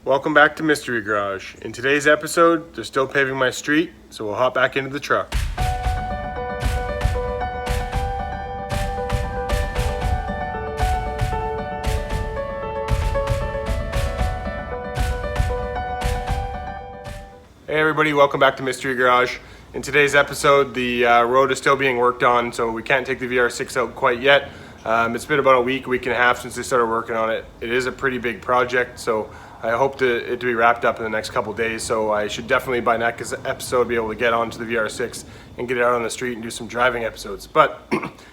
Welcome back to Mystery Garage. In today's episode, they're still paving my street, so we'll hop back into the truck. Hey everybody, welcome back to Mystery Garage. In today's episode, the road is still being worked on, so we can't take the VR6 out quite yet. It's been about a week and a half since they started working on it. It is a pretty big project, so I hope it to be wrapped up in the next couple days. So I should definitely by next episode be able to get onto the VR6 and get it out on the street and do some driving episodes. But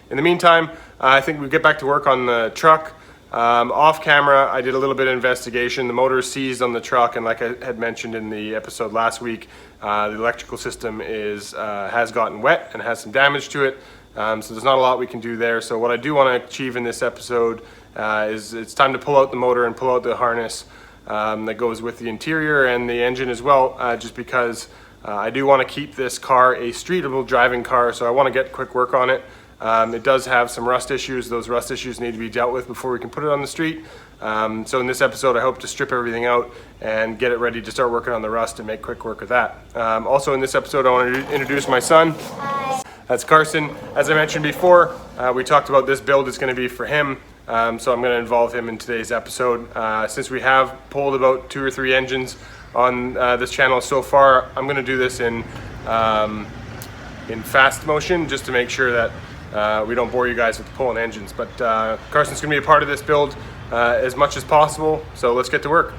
in the meantime, I think we get back to work on the truck. Off camera, I did a little bit of investigation. The motor is seized on the truck, and like I had mentioned in the episode last week, the electrical system has gotten wet and has some damage to it. So there's not a lot we can do there. So what I do want to achieve in this episode is it's time to pull out the motor and pull out the harness that goes with the interior and the engine as well, just because I do want to keep this car a streetable driving car, so I want to get quick work on it. It does have some rust issues. Those rust issues need to be dealt with before we can put it on the street. So in this episode, I hope to strip everything out and get it ready to start working on the rust and make quick work of that. Also in this episode, I want to introduce my son. Hi. That's Carson. As I mentioned before, we talked about this build is going to be for him. So I'm going to involve him in today's episode. Since we have pulled about 2 or 3 engines on this channel so far, I'm going to do this in fast motion just to make sure that we don't bore you guys with pulling engines. But Carson's going to be a part of this build as much as possible. So let's get to work.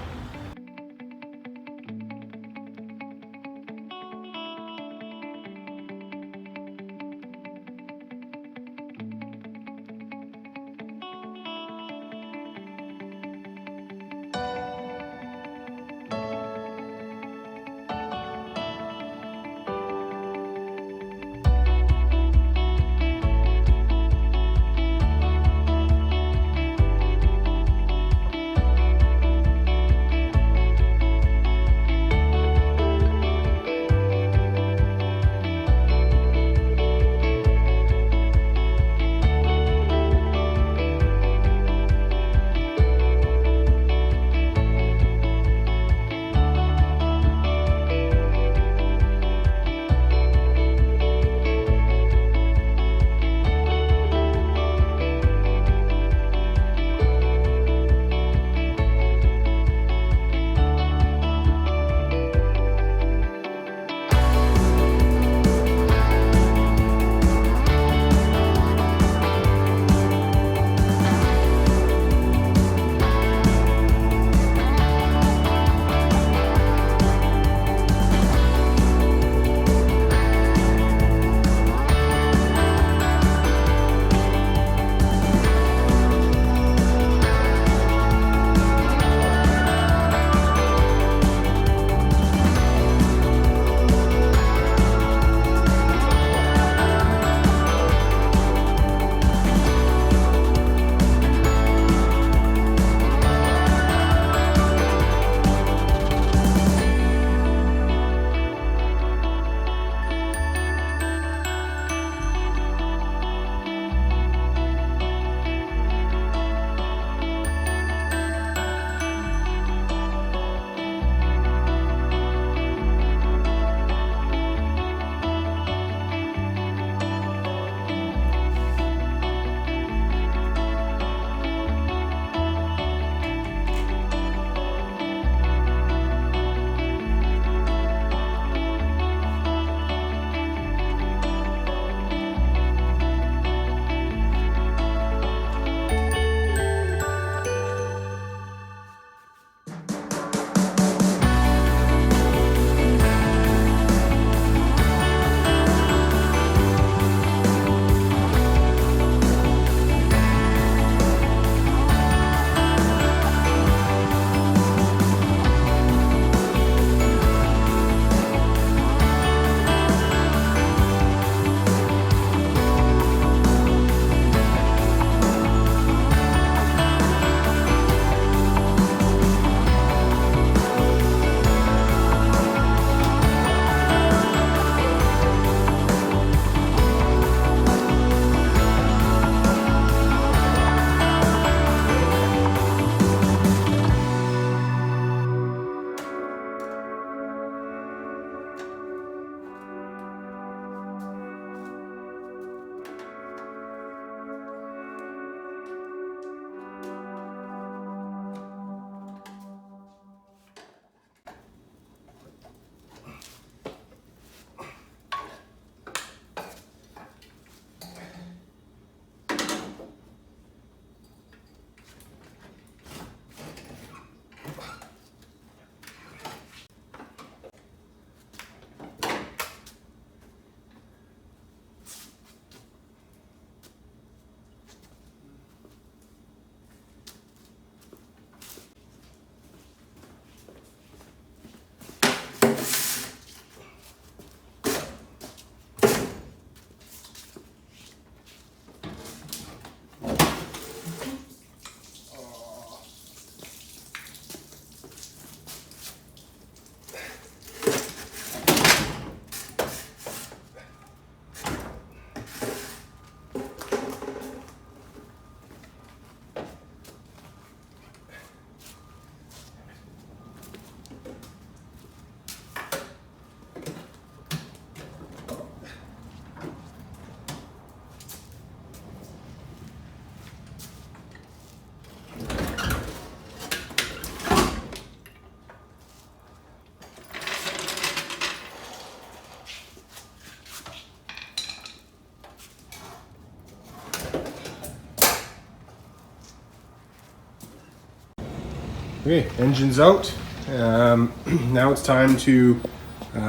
Okay, engine's out. Now it's time to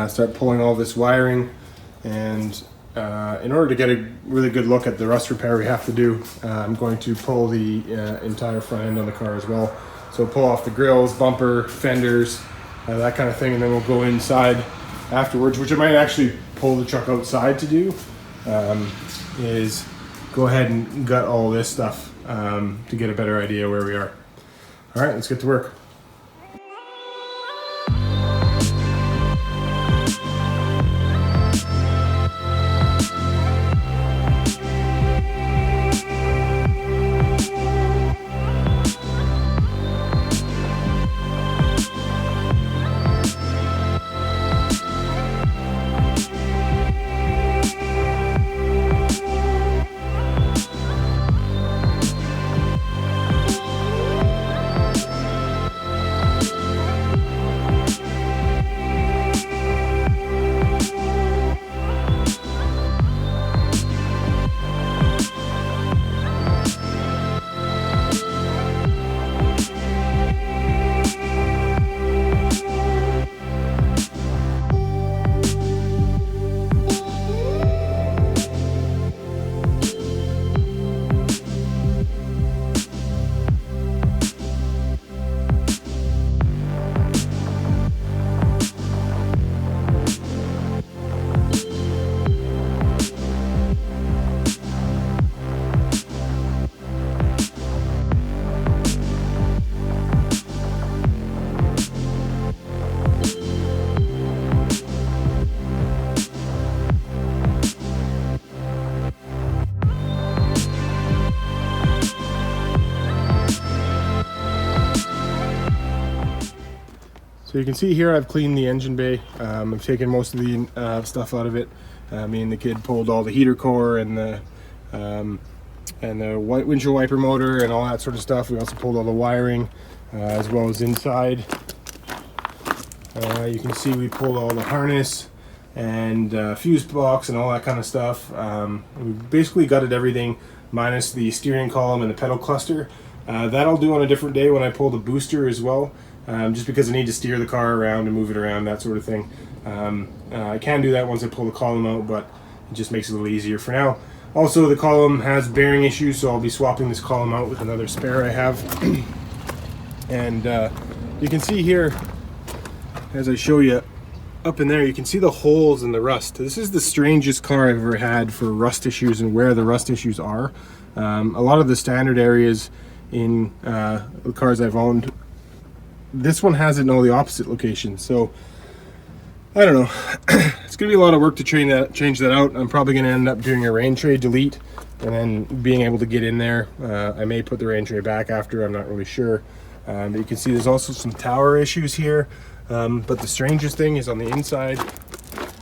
start pulling all this wiring, and in order to get a really good look at the rust repair we have to do, I'm going to pull the entire front end on the car as well. So pull off the grills, bumper, fenders, that kind of thing, and then we'll go inside afterwards, which I might actually pull the truck outside to do, is go ahead and gut all this stuff to get a better idea where we are. All right, let's get to work. So you can see here I've cleaned the engine bay. I've taken most of the stuff out of it. Me and the kid pulled all the heater core and the windshield wiper motor and all that sort of stuff. We also pulled all the wiring as well as inside. You can see we pulled all the harness and fuse box and all that kind of stuff. We basically gutted everything minus the steering column and the pedal cluster. That I'll do on a different day when I pull the booster as well. Just because I need to steer the car around and move it around, that sort of thing. I can do that once I pull the column out, but it just makes it a little easier for now. Also, the column has bearing issues, so I'll be swapping this column out with another spare I have. And you can see here, as I show you up in there, you can see the holes in the rust. This is the strangest car I've ever had for rust issues and where the rust issues are. A lot of the standard areas in the cars I've owned, this one has it in all the opposite locations. So I don't know. It's gonna be a lot of work to change that out. I'm probably gonna end up doing a rain tray delete and then being able to get in there. I may put the rain tray back after, I'm not really sure. But you can see there's also some tower issues here. But the strangest thing is on the inside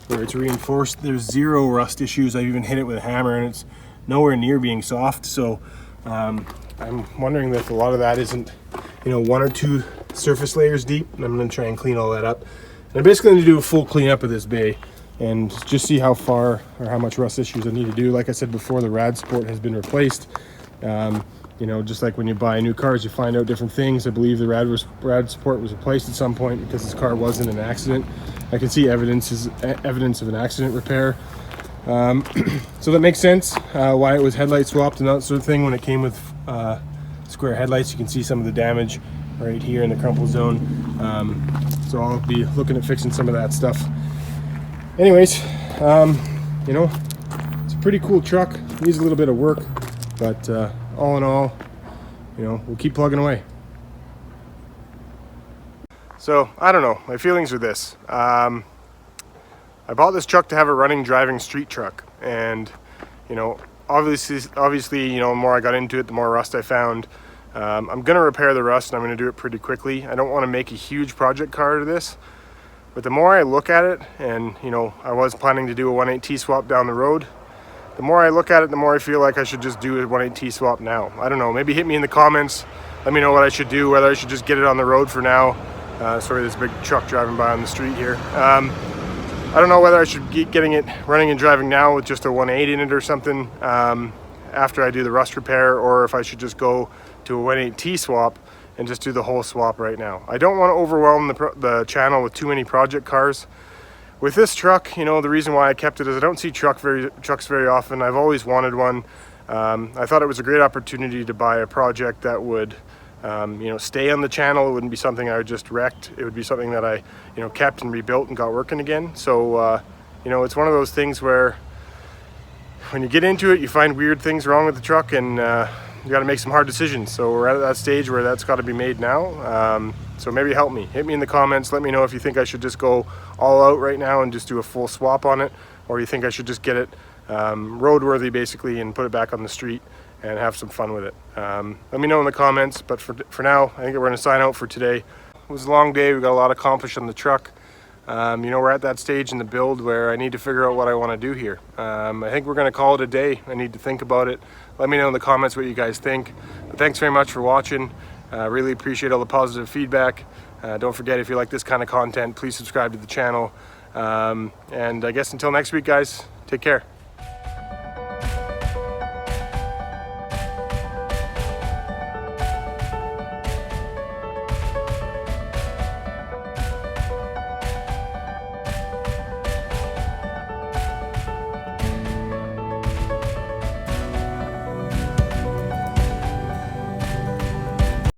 where it's reinforced, there's zero rust issues. I've even hit it with a hammer and it's nowhere near being soft. So I'm wondering if a lot of that isn't, one or two surface layers deep, and I'm going to try and clean all that up. And I'm basically going to do a full cleanup of this bay and just see how far or how much rust issues I need to do. Like I said before, the rad support has been replaced. Just like when you buy new cars, you find out different things. I believe the rad support was replaced at some point because this car wasn't an accident. I can see evidence of an accident repair. So that makes sense why it was headlight swapped and that sort of thing. When it came with square headlights, you can see some of the damage right here in the crumple zone. So I'll be looking at fixing some of that stuff. Anyways, it's a pretty cool truck. Needs a little bit of work, but all in all, we'll keep plugging away. So I don't know, my feelings are this. I bought this truck to have a running, driving street truck, and obviously, the more I got into it, the more rust I found. I'm gonna repair the rust, and I'm gonna do it pretty quickly. I don't want to make a huge project car to this, but the more I look at it, and I was planning to do a 1.8T swap down the road. The more I look at it, the more I feel like I should just do a 1.8T swap now. I don't know, maybe hit me in the comments, let me know what I should do, whether I should just get it on the road for now. Sorry, there's a big truck driving by on the street here. I don't know whether I should get getting it running and driving now with just a 1.8 in it or something after I do the rust repair, or if I should just go to a 1.8T swap and just do the whole swap right now. I don't want to overwhelm the channel with too many project cars. With this truck, you know, the reason why I kept it is I don't see trucks very often. I've always wanted one. I thought it was a great opportunity to buy a project that would you know, stay on the channel. It wouldn't be something I just wrecked. It would be something that I, you know, kept and rebuilt and got working again. So you know, it's one of those things where when you get into it, you find weird things wrong with the truck, and you got to make some hard decisions. So we're at that stage where that's got to be made now. So maybe help me. Hit me in the comments. Let me know if you think I should just go all out right now and just do a full swap on it, or you think I should just get it roadworthy basically and put it back on the street and have some fun with it. Let me know in the comments, but for now, I think we're going to sign out for today. It was a long day. We got a lot accomplished on the truck. You know, we're at that stage in the build where I need to figure out what I want to do here. I think we're going to call it a day. I need to think about it. Let me know in the comments what you guys think. But thanks very much for watching. Really appreciate all the positive feedback. Don't forget, if you like this kind of content, please subscribe to the channel. And I guess until next week, guys, take care.